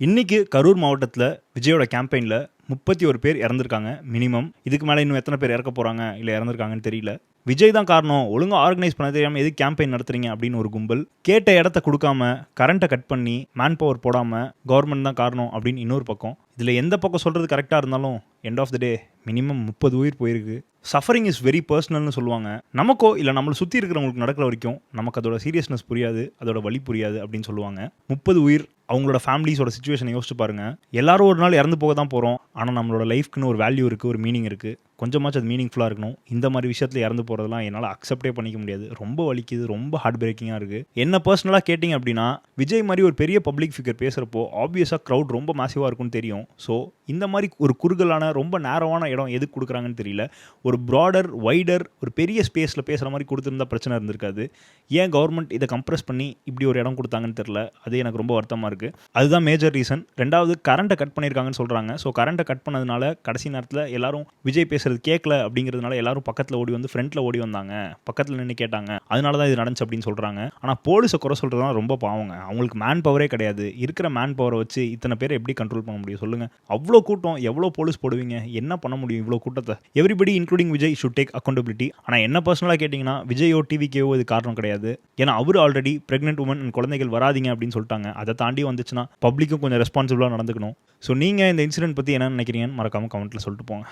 இன்னைக்கு கரூர் மாவட்டத்தில் விஜயோட கேம்பெயினில் 31 பேர் இறந்துருக்காங்க மினிமம். இதுக்கு மேலே இன்னும் எத்தனை பேர் இறக்க போகிறாங்க இல்லை இறந்துருக்காங்கன்னு தெரியல. விஜய் தான் காரணம், ஒழுங்காக ஆர்கனைஸ் பண்ண தெரியாமல் எதுக்கு கேம்பெயின் நடத்துறீங்க அப்படின்னு ஒரு கும்பல். கேட்ட இடத்த கொடுக்காம கரண்ட்டை கட் பண்ணி மேன் பவர் போடாமல் கவர்மெண்ட் தான் காரணம் அப்படின்னு இன்னொரு பக்கம். இதில் எந்த பக்கம் சொல்கிறது கரெக்டாக இருந்தாலும் end of the day minimum 30 உயிர் போயிருக்கு. சஃபரிங் இஸ் வெரி பர்சனல்னு சொல்லுவாங்க. நமக்கோ இல்லை நம்மளை சுற்றி இருக்கிறவங்களுக்கு நடக்கிற வரைக்கும் நமக்கு அதோட சீரியஸ்னஸ் புரியாது, அதோட வலி புரியாது அப்படின்னு சொல்லுவாங்க. 30 உயிர், அவங்களோட ஃபேமிலிஸோட சுச்சுவேஷனை யோசிச்சு பாருங்க. எல்லாரும் ஒரு நாள் இறந்து போக தான் போகிறோம். ஆனால் நம்மளோட லைஃப்க்குன்னு ஒரு வேல்யூ இருக்குது, ஒரு மீனிங் இருக்குது. கொஞ்சமாச்சும் அது மீனிங்ஃபுல்லாக இருக்கணும். இந்த மாதிரி விஷயத்தில் இறந்து போகிறதுலாம் என்னால் அக்செப்டே பண்ணிக்க முடியாது. ரொம்ப வலிக்குது, ரொம்ப ஹார்ட் பிரேக்கிங்காக இருக்குது. என்ன பர்சனலாக கேட்டிங்க அப்படின்னா, விஜய் மாதிரி ஒரு பெரிய பப்ளிக் ஃபிகர் பேசுகிறப்போ ஆப்வியஸாக க்ரௌட் ரொம்ப மேசிவாக இருக்கும்னு தெரியும். ஸோ இந்த மாதிரி ஒரு குறுகலான ரொம்ப நேரமான இடம் எதுக்கு கொடுக்குறாங்கன்னு தெரியல. ஒரு ப்ராடர் வைடர் ஒரு பெரிய ஸ்பேஸில் பேசுகிற மாதிரி கொடுத்துருந்தா பிரச்சனை இருந்திருக்காது. ஏன் கவர்மெண்ட் இதை கம்ப்ரெஸ் பண்ணி இப்படி ஒரு இடம் கொடுத்தாங்கன்னு தெரியல. அது எனக்கு ரொம்ப வருத்தமாக இருக்குது. அதுதான் மேஜர் ரீசன். ரெண்டாவது, கரண்ட்டை கட் பண்ணியிருக்காங்கன்னு சொல்கிறாங்க. ஸோ கரண்ட்டை கட் பண்ணதுனால கடைசி நேரத்தில் எல்லாரும் விஜய் பேசுகிறது கேட்கல அப்படிங்கிறதுனால எல்லாரும் பக்கத்தில் ஓடி வந்து ஃப்ரண்ட்டில் ஓடி வந்தாங்க, பக்கத்தில் நின்று கேட்டாங்க, அதனால தான் இது நடந்துச்சு அப்படின்னு சொல்கிறாங்க. ஆனால் போலீஸை குறை சொல்கிறதுலாம் ரொம்ப பாவங்க. அவங்களுக்கு மேன் பவரே கிடையாது. இருக்கிற மேன் பவரை வச்சு இத்தனை பேரை எப்படி கண்ட்ரோல் பண்ண முடியும் சொல்லுங்கள்? அவ்வளோ கூட்டம், எவ்வளோ போலீஸ் போடுவீங்க? என்ன பண்ண முடியும் இவ்வளோ கூட்டத்தை? Everybody including Vijay should take accountability. ஆனால் என்ன பர்சனலாக கேட்டிங்கன்னா, விஜயோ டிவிக்கேவோ இது காரணம் கிடையாது. ஏன்னா அவர் ஆல்ரெடி பிரெக்னென்ட் உமன் அண்ட் குழந்தைகள் வராதிங்க அப்படின்னு சொல்லிட்டாங்க. அதை தாண்டி வந்துச்சுன்னா பப்ளிக்கும் கொஞ்சம் ரெஸ்பான்சிபிளாக நடந்துக்கணும். ஸோ நீங்கள் இந்த இன்சிடென்ட் பற்றி என்ன நினைக்கிறீங்கன்னு மறக்காமல் கமெண்ட்டில் சொல்லிட்டு போங்க.